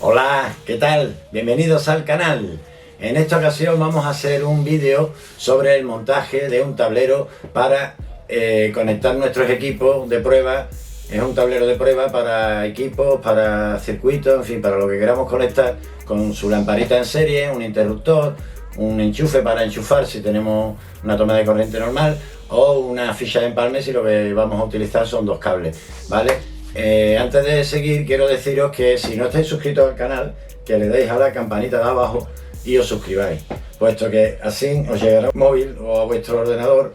Hola, ¿qué tal? Bienvenidos al canal. En esta ocasión vamos a hacer un vídeo sobre el montaje de un tablero para conectar nuestros equipos de prueba. Es un tablero de prueba para equipos, para circuitos, en fin, para lo que queramos conectar, con su lamparita en serie, un interruptor, un enchufe para enchufar si tenemos una toma de corriente normal, o una ficha de empalme si lo que vamos a utilizar son dos cables, ¿vale? Antes de seguir, quiero deciros que si no estáis suscritos al canal, que le deis a la campanita de abajo y os suscribáis, puesto que así os llegará un móvil o a vuestro ordenador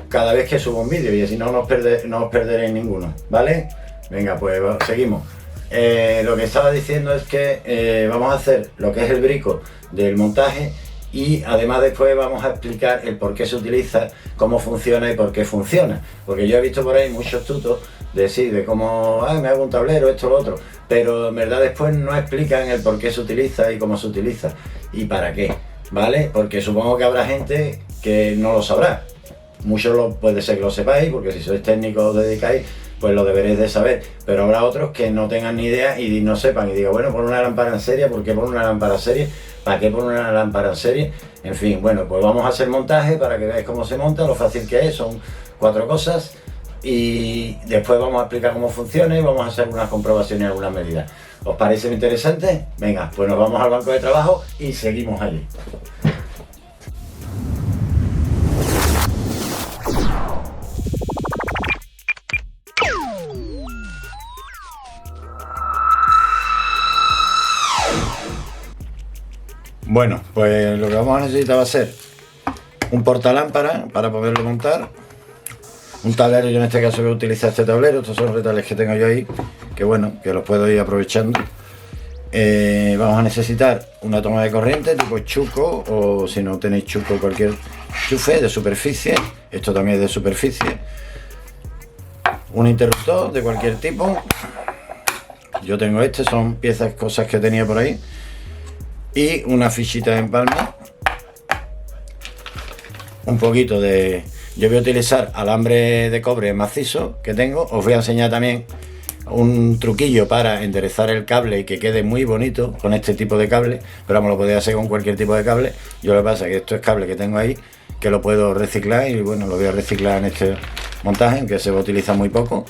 cada vez que subo un vídeo y así no os perderéis ninguno, ¿vale? Venga, pues seguimos. Lo que estaba diciendo es que vamos a hacer lo que es el brico del montaje y además después vamos a explicar el por qué se utiliza, cómo funciona y por qué funciona, porque yo he visto por ahí muchos tutos de cómo me hago un tablero, esto, lo otro, pero en verdad después no explican el por qué se utiliza y cómo se utiliza y para qué, ¿vale? Porque supongo que habrá gente que no lo sabrá. Muchos puede ser que lo sepáis, porque si sois técnicos os dedicáis, pues lo deberéis de saber, pero habrá otros que no tengan ni idea y no sepan y digan, bueno, pon una lámpara en serie, ¿por qué pon una lámpara en serie? ¿Para qué poner una lámpara en serie? En fin, bueno, pues vamos a hacer montaje para que veáis cómo se monta, lo fácil que es, son 4 cosas y después vamos a explicar cómo funciona y vamos a hacer unas comprobaciones y algunas medidas. ¿Os parece interesante? Venga, pues nos vamos al banco de trabajo y seguimos allí. Bueno, pues lo que vamos a necesitar va a ser un portalámpara para poderlo montar, un tablero. Yo en este caso voy a utilizar este tablero, estos son retales que tengo yo ahí, que bueno, que los puedo ir aprovechando. Vamos a necesitar una toma de corriente tipo chuco, o si no tenéis chuco, cualquier enchufe de superficie, esto también es de superficie, un interruptor de cualquier tipo, yo tengo este, son piezas, cosas que tenía por ahí, y una fichita de empalme, un poquito de... Yo voy a utilizar alambre de cobre macizo que tengo. Os voy a enseñar también un truquillo para enderezar el cable y que quede muy bonito con este tipo de cable, pero vamos, lo podéis hacer con cualquier tipo de cable. Yo lo que pasa es que esto es cable que tengo ahí, que lo puedo reciclar y bueno, lo voy a reciclar en este montaje, aunque se va a utilizar muy poco.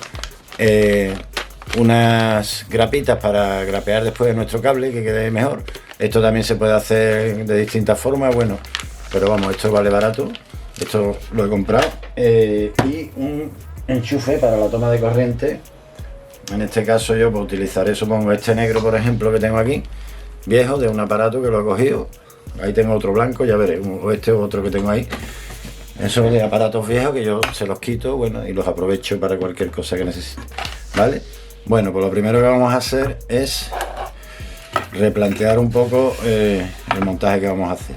Unas grapitas para grapear después nuestro cable, que quede mejor. Esto también se puede hacer de distintas formas, bueno, pero vamos, esto vale barato, esto lo he comprado. Y un enchufe para la toma de corriente, en este caso yo pues utilizaré, supongo, este negro por ejemplo que tengo aquí, viejo, de un aparato que lo he cogido. Ahí tengo otro blanco, ya veré, o este o otro que tengo ahí. Esos de aparatos viejos que yo se los quito, bueno, y los aprovecho para cualquier cosa que necesite, ¿vale? Bueno, pues lo primero que vamos a hacer es replantear un poco el montaje que vamos a hacer.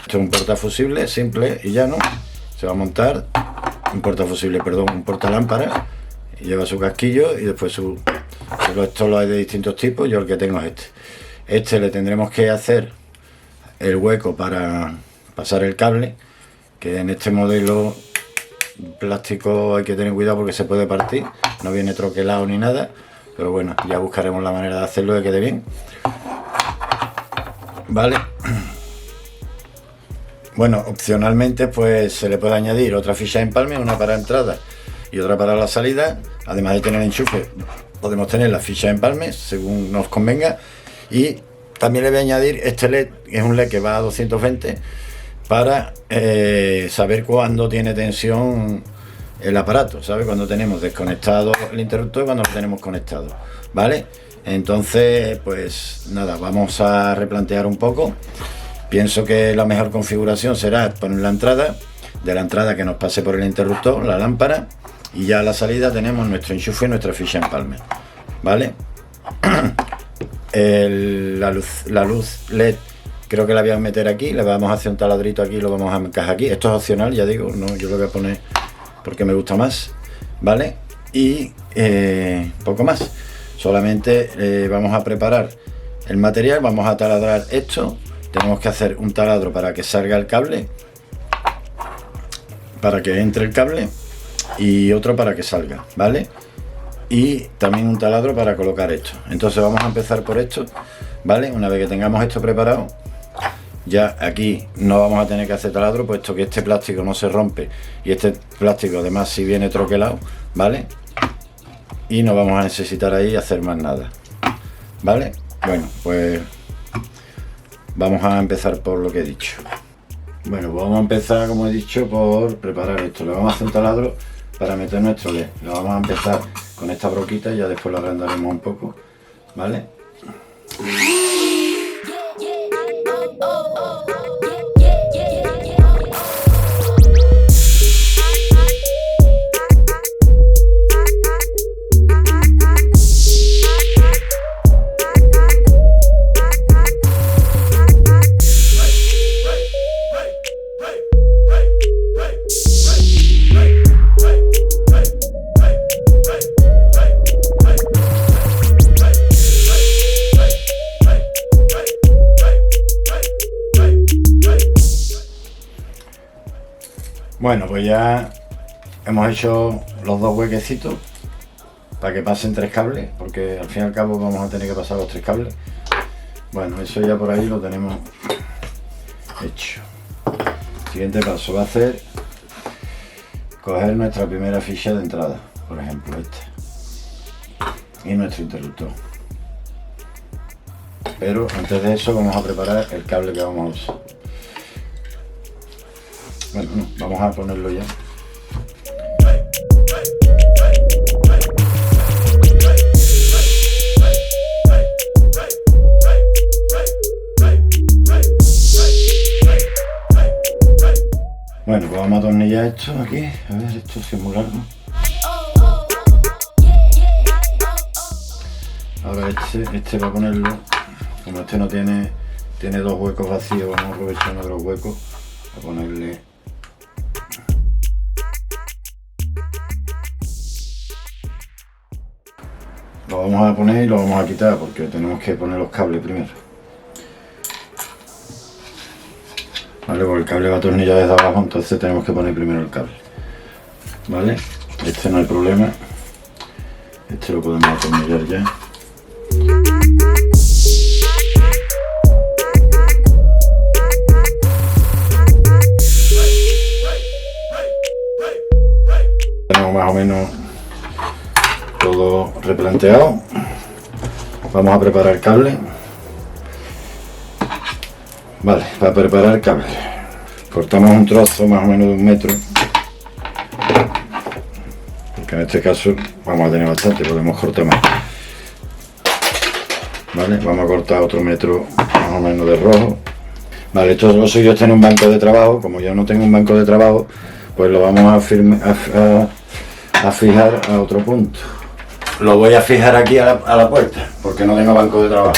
Esto es un portafusible simple y llano. Se va a montar un portafusible, perdón, un portalámpara, y lleva su casquillo y después esto lo hay de distintos tipos. Yo el que tengo es este le tendremos que hacer el hueco para pasar el cable, que en este modelo plástico hay que tener cuidado porque se puede partir, no viene troquelado ni nada, pero bueno, ya buscaremos la manera de hacerlo que quede bien, vale. Bueno, opcionalmente pues se le puede añadir otra ficha de empalme, una para entrada y otra para la salida. Además de tener enchufe, podemos tener la ficha de empalme según nos convenga, y también le voy a añadir este LED, que es un LED que va a 220, para saber cuándo tiene tensión el aparato, ¿sabe? Cuando tenemos desconectado el interruptor y cuando lo tenemos conectado, ¿vale? Entonces, pues nada, vamos a replantear un poco. Pienso que la mejor configuración será poner la entrada, de la entrada que nos pase por el interruptor, la lámpara, y ya a la salida tenemos nuestro enchufe y nuestra ficha empalme, ¿vale? La luz LED creo que la voy a meter aquí, le vamos a hacer un taladrito aquí, lo vamos a encajar aquí. Esto es opcional, ya digo, no, yo lo voy a poner porque me gusta más, ¿vale? Y poco más, solamente vamos a preparar el material, vamos a taladrar esto. Tenemos que hacer un taladro para que salga el cable, para que entre el cable, y otro para que salga, ¿vale? Y también un taladro para colocar esto. Entonces vamos a empezar por esto. ¿vale? Una vez que tengamos esto preparado, ya aquí no vamos a tener que hacer taladro, puesto que este plástico no se rompe y este plástico además si viene troquelado, ¿vale? Y no vamos a necesitar ahí hacer más nada, ¿vale? Bueno, pues vamos a empezar por lo que he dicho. Bueno, pues vamos a empezar, como he dicho, por preparar esto. Le vamos a hacer un taladro para meter nuestro LED. Lo vamos a empezar con esta broquita y ya después lo agrandaremos un poco, ¿vale? Bueno, pues ya hemos hecho los dos huequecitos para que pasen 3 cables, porque al fin y al cabo vamos a tener que pasar los 3 cables. Bueno, eso ya por ahí lo tenemos hecho. El siguiente paso va a ser coger nuestra primera ficha de entrada, por ejemplo y nuestro interruptor. Pero antes de eso vamos a preparar el cable que vamos a usar. Bueno, no, vamos a ponerlo ya. Bueno, pues vamos a atornillar esto aquí. A ver, esto es muy largo. Ahora este va a ponerlo, como este no tiene 2 huecos vacíos, vamos a aprovechar uno de los huecos a ponerle. Lo vamos a poner y lo vamos a quitar porque tenemos que poner los cables primero. Vale, porque el cable va atornillado desde abajo, entonces tenemos que poner primero el cable. Vale, este no hay problema. Este lo podemos atornillar ya. Tenemos más o menos todo replanteado. Vamos a preparar el cable. Vale, para preparar el cable cortamos un trozo más o menos de 1 metro, porque en este caso vamos a tener bastante, podemos cortar más. Vale, vamos a cortar otro metro más o menos de rojo. Vale, esto lo suyo es tener un banco de trabajo. Como yo no tengo un banco de trabajo, pues lo vamos a fijar a otro punto. Lo voy a fijar aquí a la puerta, porque no tengo banco de trabajo.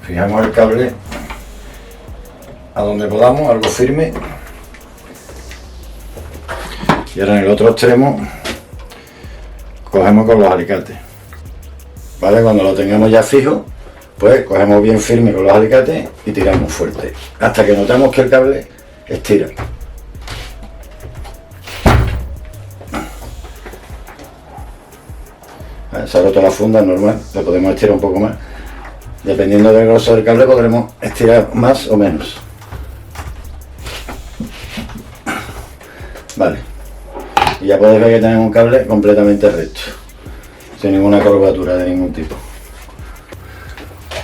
Fijamos el cable a donde podamos, algo firme. Y ahora en el otro extremo cogemos con los alicates. Vale, cuando lo tengamos ya fijo, pues cogemos bien firme con los alicates y tiramos fuerte, hasta que notamos que el cable estira. Se ha roto la funda, normal, le podemos estirar un poco más. Dependiendo del grosor del cable podremos estirar más o menos. Vale, y ya podéis ver que tenemos un cable completamente recto, sin ninguna curvatura de ningún tipo.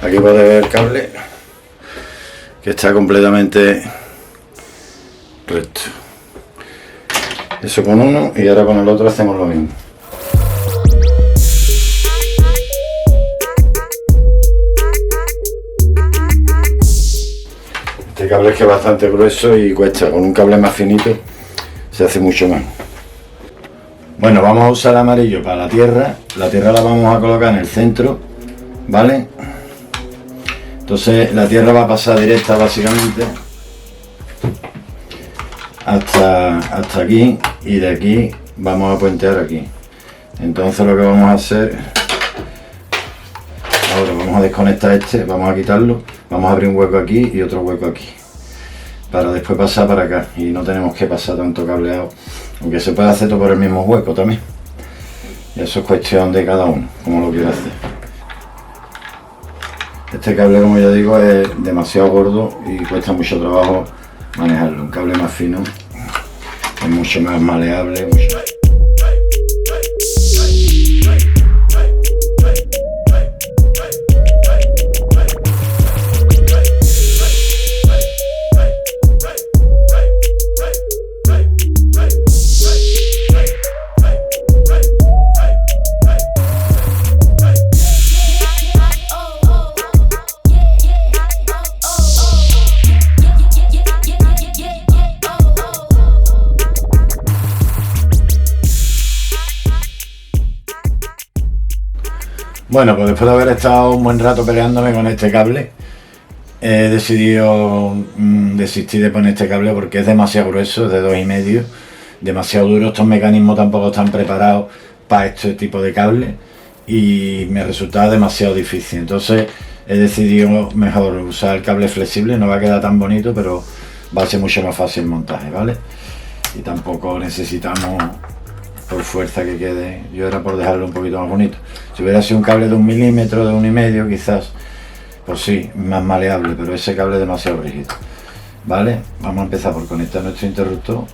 Aquí podéis ver el cable que está completamente recto. Eso con uno, y ahora con el otro hacemos lo mismo. Este cable es que es bastante grueso y cuesta, con un cable más finito se hace mucho más. Bueno, vamos a usar el amarillo para la tierra. La tierra la vamos a colocar en el centro, ¿vale? Entonces la tierra va a pasar directa básicamente hasta aquí, y de aquí vamos a puentear aquí. Entonces lo que vamos a hacer, ahora vamos a desconectar este, vamos a quitarlo, vamos a abrir un hueco aquí y otro hueco aquí, para después pasar para acá, y no tenemos que pasar tanto cableado, aunque se puede hacer todo por el mismo hueco también, y eso es cuestión de cada uno, como lo quiera hacer. Este cable, como ya digo, es demasiado gordo y cuesta mucho trabajo manejarlo. Un cable más fino es mucho más maleable. Bueno, pues después de haber estado un buen rato peleándome con este cable, he decidido desistir de poner este cable porque es demasiado grueso, es de 2,5, demasiado duro. Estos mecanismos tampoco están preparados para este tipo de cable y me resultaba demasiado difícil. Entonces he decidido mejor usar el cable flexible. No va a quedar tan bonito, pero va a ser mucho más fácil el montaje, ¿vale? Y tampoco necesitamos por fuerza que quede. Yo era por dejarlo un poquito más bonito. Si hubiera sido un cable de 1 milímetro, de 1,5 quizás, pues sí, más maleable, pero ese cable es demasiado rígido, ¿vale? Vamos a empezar por conectar nuestro interruptor.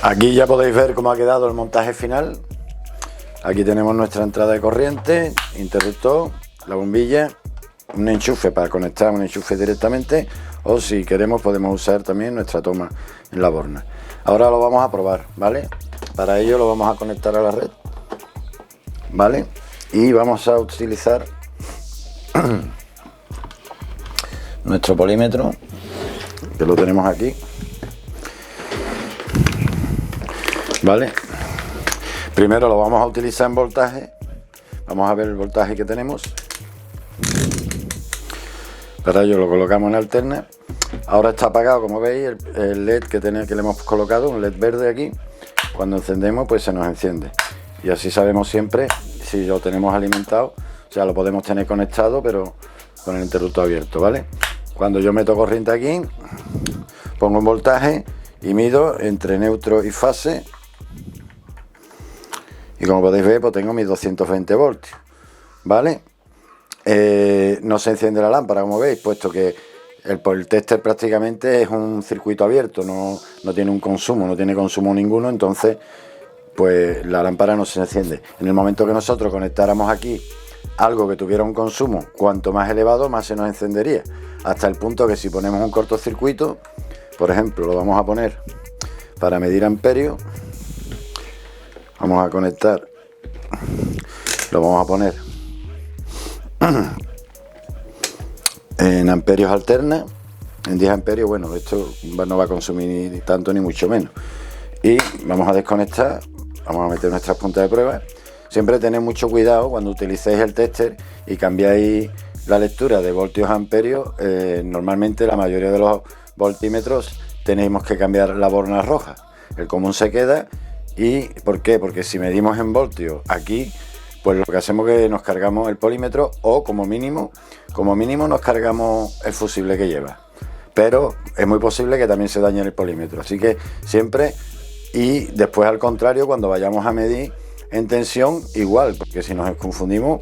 Aquí ya podéis ver cómo ha quedado el montaje final. Aquí tenemos nuestra entrada de corriente, interruptor, la bombilla, un enchufe para conectar un enchufe directamente, o si queremos podemos usar también nuestra toma en la borna. Ahora lo vamos a probar, ¿vale? Para ello lo vamos a conectar a la red, ¿vale? Y vamos a utilizar nuestro polímetro, que lo tenemos aquí, ¿vale? Primero lo vamos a utilizar en voltaje. Vamos a ver el voltaje que tenemos. Para ello lo colocamos en alterna. Ahora está apagado, como veis, el LED que le hemos colocado, un LED verde aquí. Cuando encendemos, pues se nos enciende. Y así sabemos siempre si lo tenemos alimentado. O sea, lo podemos tener conectado, pero con el interruptor abierto, ¿vale? Cuando yo meto corriente aquí, pongo un voltaje y mido entre neutro y fase. Y como podéis ver, pues tengo mis 220 voltios, ¿vale? No se enciende la lámpara, como veis, puesto que el tester prácticamente es un circuito abierto, no tiene un consumo, no tiene consumo ninguno, entonces pues la lámpara no se enciende. En el momento que nosotros conectáramos aquí algo que tuviera un consumo cuanto más elevado, más se nos encendería, hasta el punto que si ponemos un cortocircuito, por ejemplo, lo vamos a poner para medir amperios. Vamos a conectar, lo vamos a poner en amperios alterna, en 10 amperios. Bueno, esto no va a consumir ni tanto ni mucho menos. Y vamos a desconectar, vamos a meter nuestras puntas de prueba. Siempre tened mucho cuidado cuando utilicéis el tester y cambiáis la lectura de voltios a amperios. Normalmente la mayoría de los voltímetros tenemos que cambiar la borna roja. El común se queda. ¿Y por qué? Porque si medimos en voltios aquí, pues lo que hacemos es que nos cargamos el polímetro, o como mínimo nos cargamos el fusible que lleva. Pero es muy posible que también se dañe el polímetro. Así que siempre, y después al contrario, cuando vayamos a medir en tensión, igual, porque si nos confundimos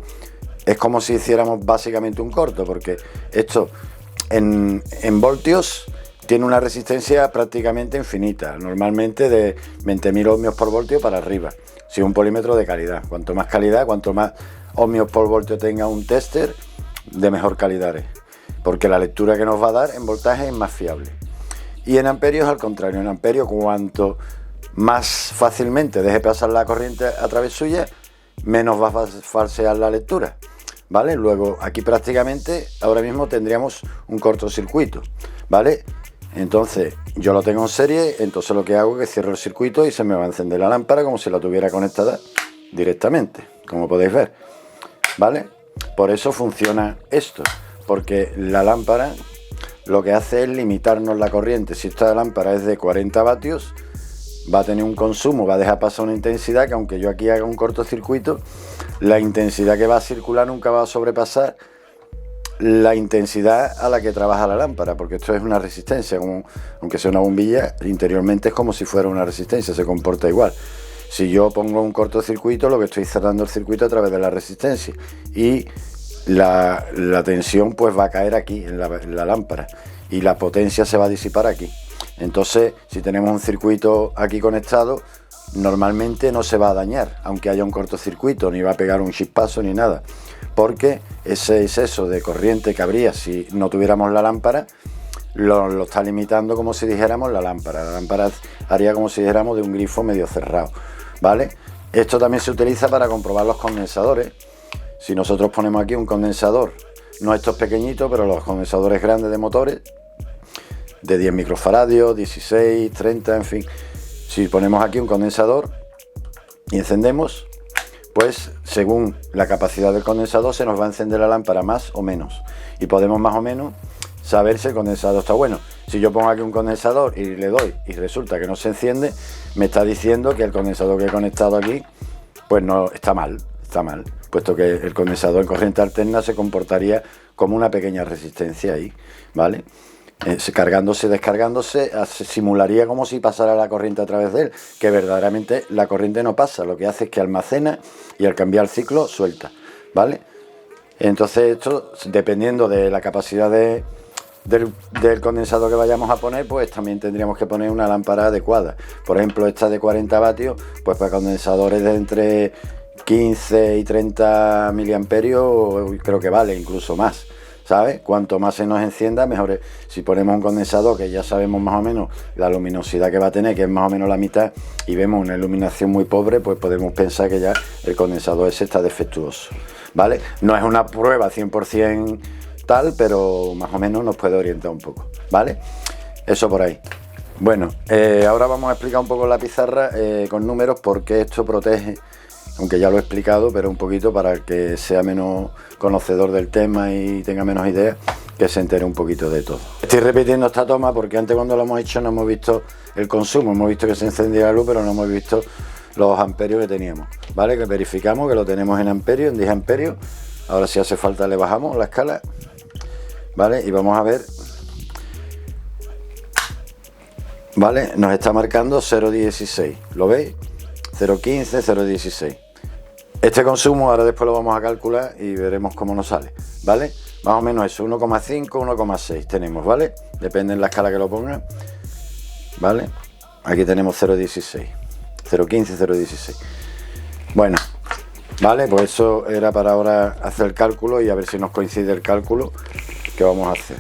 es como si hiciéramos básicamente un corto, porque esto en voltios tiene una resistencia prácticamente infinita, normalmente de 20.000 ohmios por voltio para arriba, si es un polímetro de calidad. Cuanto más calidad, cuanto más ohmios por voltio tenga un tester, de mejor calidad es, porque la lectura que nos va a dar en voltaje es más fiable. Y en amperios al contrario, en amperios cuanto más fácilmente deje pasar la corriente a través suya, menos va a falsear la lectura, ¿vale? Luego aquí prácticamente ahora mismo tendríamos un cortocircuito, ¿vale? Entonces yo lo tengo en serie, entonces lo que hago es que cierro el circuito y se me va a encender la lámpara como si la tuviera conectada directamente, como podéis ver, ¿vale? Por eso funciona esto, porque la lámpara lo que hace es limitarnos la corriente. Si esta lámpara es de 40 vatios, va a tener un consumo, va a dejar pasar una intensidad que, aunque yo aquí haga un cortocircuito, la intensidad que va a circular nunca va a sobrepasar la intensidad a la que trabaja la lámpara, porque esto es una resistencia, como, aunque sea una bombilla, interiormente es como si fuera una resistencia, se comporta igual. Si yo pongo un cortocircuito, lo que estoy cerrando el circuito a través de la resistencia, y la tensión pues va a caer aquí en la lámpara, y la potencia se va a disipar aquí. Entonces, si tenemos un circuito aquí conectado, normalmente no se va a dañar, aunque haya un cortocircuito, ni va a pegar un chispazo ni nada, porque ese exceso de corriente que habría si no tuviéramos la lámpara lo está limitando, como si dijéramos la lámpara. La lámpara haría como si dijéramos de un grifo medio cerrado, ¿vale? Esto también se utiliza para comprobar los condensadores. Si nosotros ponemos aquí un condensador, no estos pequeñitos, pero los condensadores grandes de motores, de 10 microfaradios, 16, 30, en fin. Si ponemos aquí un condensador y encendemos, pues según la capacidad del condensador se nos va a encender la lámpara más o menos, y podemos más o menos saber si el condensador está bueno. Si yo pongo aquí un condensador y le doy y resulta que no se enciende, me está diciendo que el condensador que he conectado aquí pues no está mal, puesto que el condensador en corriente alterna se comportaría como una pequeña resistencia ahí, ¿vale? Cargándose, descargándose, simularía como si pasara la corriente a través de él, que verdaderamente la corriente no pasa, lo que hace es que almacena y al cambiar el ciclo suelta, ¿vale? Entonces esto, dependiendo de la capacidad del condensador que vayamos a poner, pues también tendríamos que poner una lámpara adecuada. Por ejemplo, esta de 40 vatios, pues para condensadores de entre 15 y 30 miliamperios creo que vale, incluso más, ¿sabes? Cuanto más se nos encienda, mejor es. Si ponemos un condensador que ya sabemos más o menos la luminosidad que va a tener, que es más o menos la mitad, y vemos una iluminación muy pobre, pues podemos pensar que ya el condensador ese está defectuoso, ¿vale? No es una prueba 100% tal, pero más o menos nos puede orientar un poco, ¿vale? Eso por ahí. Bueno, ahora vamos a explicar un poco la pizarra con números, porque esto protege, aunque ya lo he explicado, pero un poquito para el que sea menos conocedor del tema y tenga menos ideas, que se entere un poquito de todo. Estoy repitiendo esta toma porque antes, cuando lo hemos hecho, no hemos visto el consumo, hemos visto que se encendía la luz, pero no hemos visto los amperios que teníamos, ¿vale? Que verificamos que lo tenemos en amperios, en 10 amperios. Ahora, si hace falta, le bajamos la escala, ¿vale? Y vamos a ver, ¿vale? Nos está marcando 0,16, ¿lo veis? 0,15, 0,16. Este consumo ahora después lo vamos a calcular y veremos cómo nos sale, ¿vale? Más o menos eso, 1,5, 1,6 tenemos, ¿vale? Depende de la escala que lo ponga, ¿vale? Aquí tenemos 0,16, 0,15, 0,16. Bueno, ¿vale? Pues eso era para ahora hacer el cálculo y a ver si nos coincide el cálculo que vamos a hacer.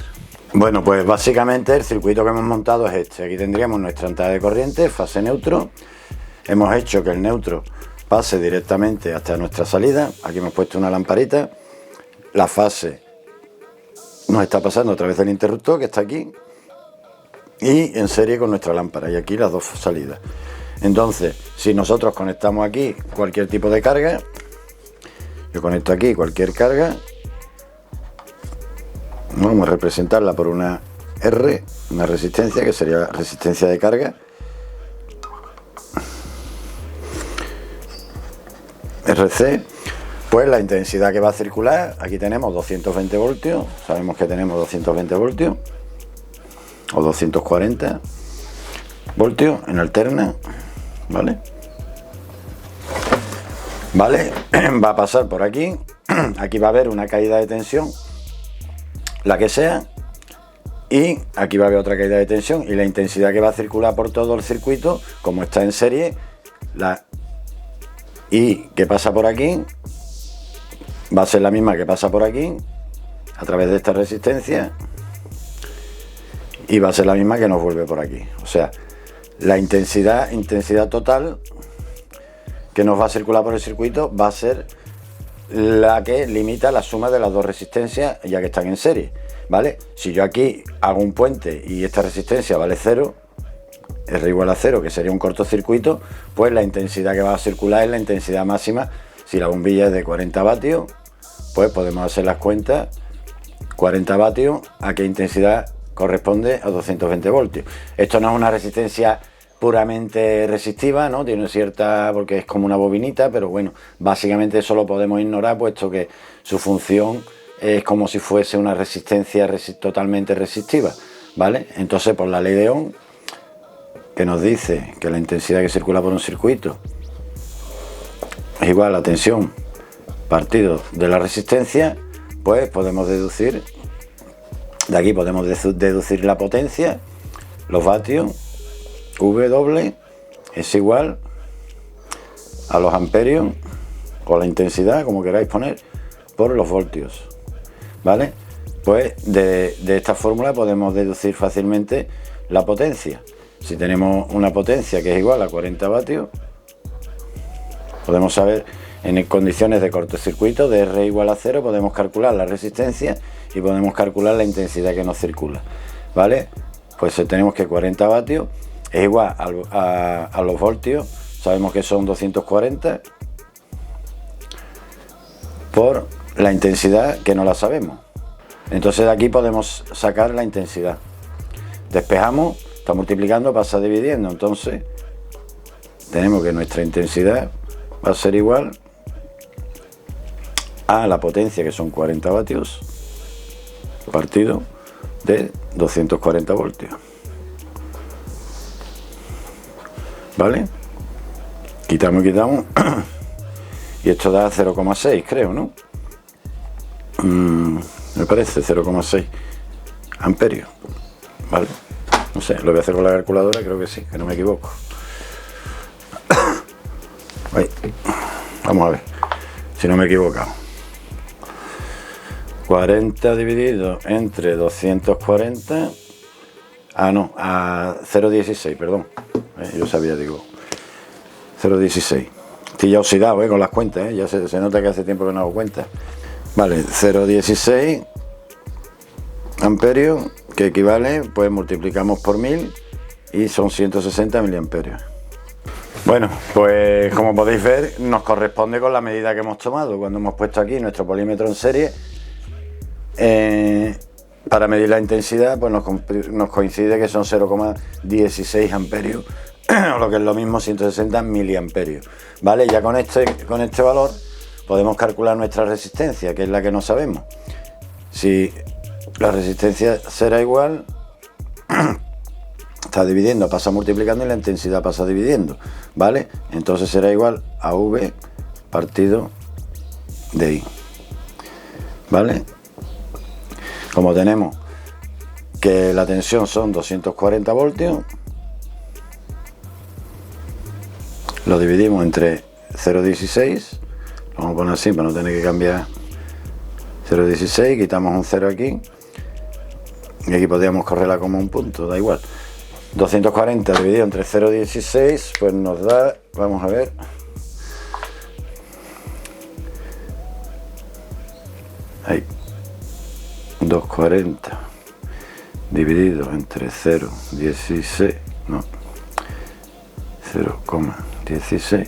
Bueno, pues básicamente el circuito que hemos montado es este. Aquí tendríamos nuestra entrada de corriente, fase neutro. Hemos hecho que el neutro pase directamente hasta nuestra salida. Aquí hemos puesto una lamparita. La fase nos está pasando a través del interruptor, que está aquí, y en serie con nuestra lámpara. Y aquí las dos salidas. Entonces, si nosotros conectamos aquí cualquier tipo de carga, yo conecto aquí cualquier carga, vamos a representarla por una R, una resistencia que sería resistencia de carga, RC, pues la intensidad que va a circular, aquí tenemos 220 voltios, sabemos que tenemos 220 voltios o 240 voltios en alterna, ¿vale? Va a pasar por aquí, aquí va a haber una caída de tensión, la que sea, y aquí va a haber otra caída de tensión, y la intensidad que va a circular por todo el circuito, como está en serie, la I que pasa por aquí va a ser la misma que pasa por aquí a través de esta resistencia, y va a ser la misma que nos vuelve por aquí. O sea, la intensidad total que nos va a circular por el circuito va a ser la que limita la suma de las dos resistencias, ya que están en serie, ¿vale? Si yo aquí hago un puente y esta resistencia vale 0, R igual a 0, que sería un cortocircuito, pues la intensidad que va a circular es la intensidad máxima. Si la bombilla es de 40 vatios, pues podemos hacer las cuentas, 40 vatios, a qué intensidad corresponde a 220 voltios. Esto no es una resistencia puramente resistiva, ¿no? Tiene cierta, porque es como una bobinita, pero bueno, básicamente eso lo podemos ignorar, puesto que su función es como si fuese una resistencia totalmente resistiva, ¿vale? Entonces, por la ley de Ohm, que nos dice que la intensidad que circula por un circuito es igual a la tensión partido de la resistencia, pues podemos deducir, de aquí podemos deducir la potencia, los vatios, W es igual a los amperios, o la intensidad, como queráis poner, por los voltios, ¿vale? Pues de esta fórmula podemos deducir fácilmente la potencia. Si tenemos una potencia que es igual a 40 vatios, podemos saber en condiciones de cortocircuito de R igual a 0, podemos calcular la resistencia y podemos calcular la intensidad que nos circula, ¿vale? Pues tenemos que 40 vatios es igual a los voltios, sabemos que son 240 por la intensidad, que no la sabemos. Entonces de aquí podemos sacar la intensidad. Despejamos, está multiplicando, pasa dividiendo, entonces tenemos que nuestra intensidad va a ser igual a la potencia, que son 40 vatios, partido de 240 voltios. ¿Vale? Quitamos y esto da 0,6, creo, ¿no? Me parece 0,6 amperios, ¿vale? No sé, lo voy a hacer con la calculadora, creo que sí, que no me equivoco. Ahí. Vamos a ver si no me he equivocado. 40 dividido entre 240, a 0,16, perdón. Yo sabía, digo, 0,16. Estoy ya oxidado, con las cuentas, ya se nota que hace tiempo que no hago cuentas. Vale, 0,16 amperios, que equivale, pues multiplicamos por 1000 y son 160 miliamperios. Bueno, pues como podéis ver, nos corresponde con la medida que hemos tomado. Cuando hemos puesto aquí nuestro polímetro en serie, para medir la intensidad, pues nos coincide que son 0,16 amperios, o lo que es lo mismo, 160 miliamperios. ¿Vale? Ya con este valor podemos calcular nuestra resistencia, que es la que no sabemos. Si la resistencia será igual, está dividiendo, pasa multiplicando, y la intensidad pasa dividiendo, ¿vale? Entonces será igual a V partido de I, ¿vale? Como tenemos que la tensión son 240 voltios, lo dividimos entre 0,16, lo vamos a poner así para no tener que cambiar. 0,16, quitamos un 0 aquí, y aquí podríamos correrla como un punto, da igual. 240 dividido entre 0,16, pues nos da, vamos a ver, ahí, 240 dividido entre 0,16, no, 0,16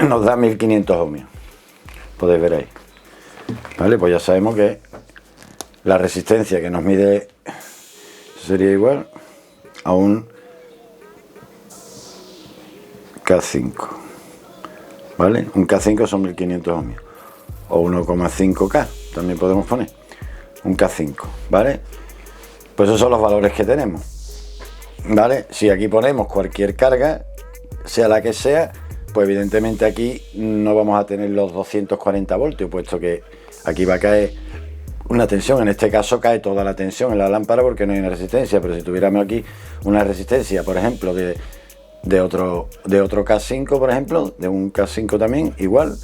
nos da 1500 ohmios, podéis ver ahí, vale. Pues ya sabemos que la resistencia que nos mide sería igual a un K5, vale. Un K5 son 1500 ohmios, o 1,5K también podemos poner, un K5, vale. Pues esos son los valores que tenemos, vale. Si aquí ponemos cualquier carga, sea la que sea, pues evidentemente aquí no vamos a tener los 240 voltios, puesto que aquí va a caer una tensión. En este caso cae toda la tensión en la lámpara porque no hay una resistencia, pero si tuviéramos aquí una resistencia, por ejemplo, de otro K5, por ejemplo, de un K5 también, igual,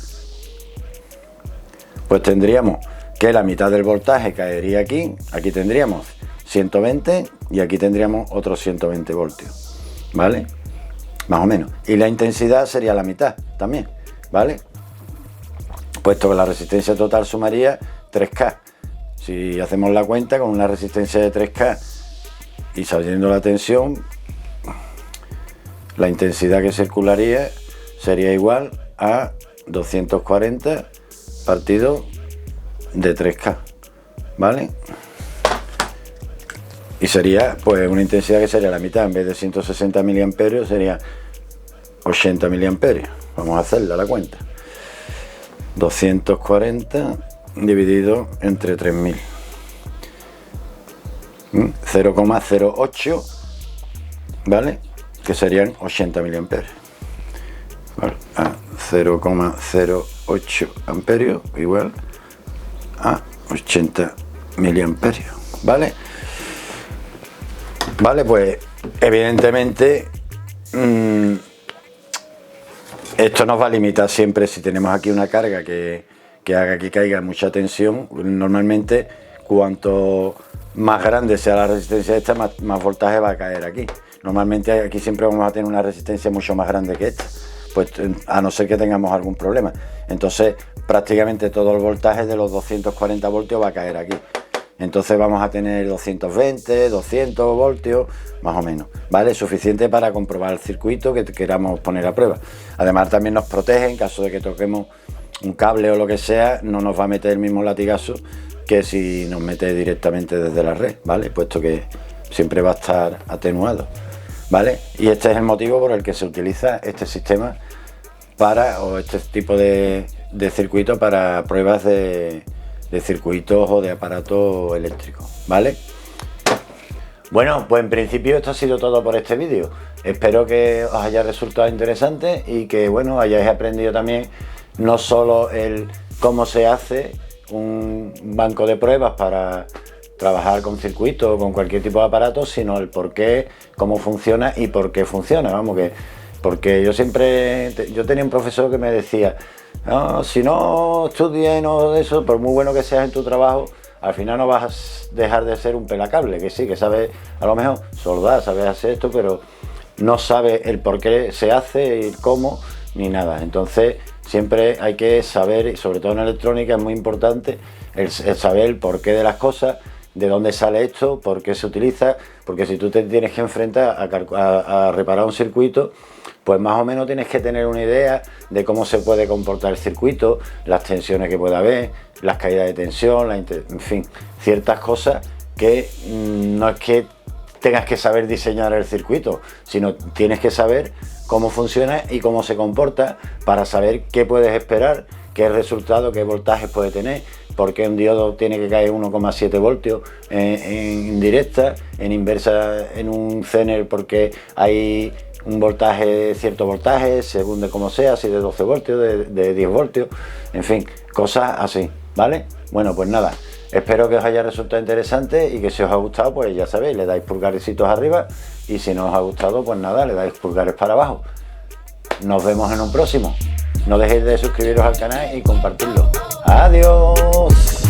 pues tendríamos que la mitad del voltaje caería aquí, aquí tendríamos 120 y aquí tendríamos otros 120 voltios, ¿vale? Más o menos. Y la intensidad sería la mitad también, ¿vale? Puesto que la resistencia total sumaría 3K. Si hacemos la cuenta con una resistencia de 3K y saliendo la tensión, la intensidad que circularía sería igual a 240 partido de 3K, ¿vale? Y sería pues una intensidad que sería la mitad, en vez de 160 miliamperios sería 80 miliamperios. Vamos a hacerla la cuenta. 240 dividido entre 3000. 0,08, ¿vale? Que serían 80 miliamperios. Vale. A 0,08 amperios igual a 80 miliamperios, ¿vale? Vale, pues evidentemente esto nos va a limitar siempre si tenemos aquí una carga que haga que caiga mucha tensión. Normalmente cuanto más grande sea la resistencia esta, más voltaje va a caer aquí. Normalmente aquí siempre vamos a tener una resistencia mucho más grande que esta, pues a no ser que tengamos algún problema. Entonces prácticamente todo el voltaje de los 240 voltios va a caer aquí. Entonces vamos a tener 220, 200 voltios, más o menos, ¿vale? Suficiente para comprobar el circuito que queramos poner a prueba. Además también nos protege en caso de que toquemos un cable o lo que sea, no nos va a meter el mismo latigazo que si nos mete directamente desde la red, ¿vale? Puesto que siempre va a estar atenuado, ¿vale? Y este es el motivo por el que se utiliza este sistema o este tipo de circuito para pruebas de circuitos o de aparatos eléctricos, ¿vale? Bueno, pues en principio esto ha sido todo por este vídeo. Espero que os haya resultado interesante y que, bueno, hayáis aprendido también no solo el cómo se hace un banco de pruebas para trabajar con circuitos o con cualquier tipo de aparato, sino el por qué, cómo funciona y por qué funciona. Vamos, porque yo tenía un profesor que me decía: no, si no estudias no de eso, por muy bueno que seas en tu trabajo, al final no vas a dejar de ser un pelacable, que sí, que sabes a lo mejor soldar, sabes hacer esto, pero no sabes el por qué se hace y cómo, ni nada. Entonces siempre hay que saber, y sobre todo en electrónica es muy importante el saber el porqué de las cosas, de dónde sale esto, por qué se utiliza, porque si tú te tienes que enfrentar a reparar un circuito, pues más o menos tienes que tener una idea de cómo se puede comportar el circuito, las tensiones que pueda haber, las caídas de tensión, en fin, ciertas cosas que no es que tengas que saber diseñar el circuito, sino tienes que saber cómo funciona y cómo se comporta para saber qué puedes esperar, qué resultado, qué voltajes puede tener, por qué un diodo tiene que caer 1,7 voltios en directa, en inversa en un Zener porque hay un voltaje, cierto voltaje, según de cómo sea, si de 12 voltios, de 10 voltios, en fin, cosas así, ¿vale? Bueno, pues nada, espero que os haya resultado interesante y que si os ha gustado, pues ya sabéis, le dais pulgarcitos arriba y si no os ha gustado, pues nada, le dais pulgares para abajo. Nos vemos en un próximo. No dejéis de suscribiros al canal y compartirlo. ¡Adiós!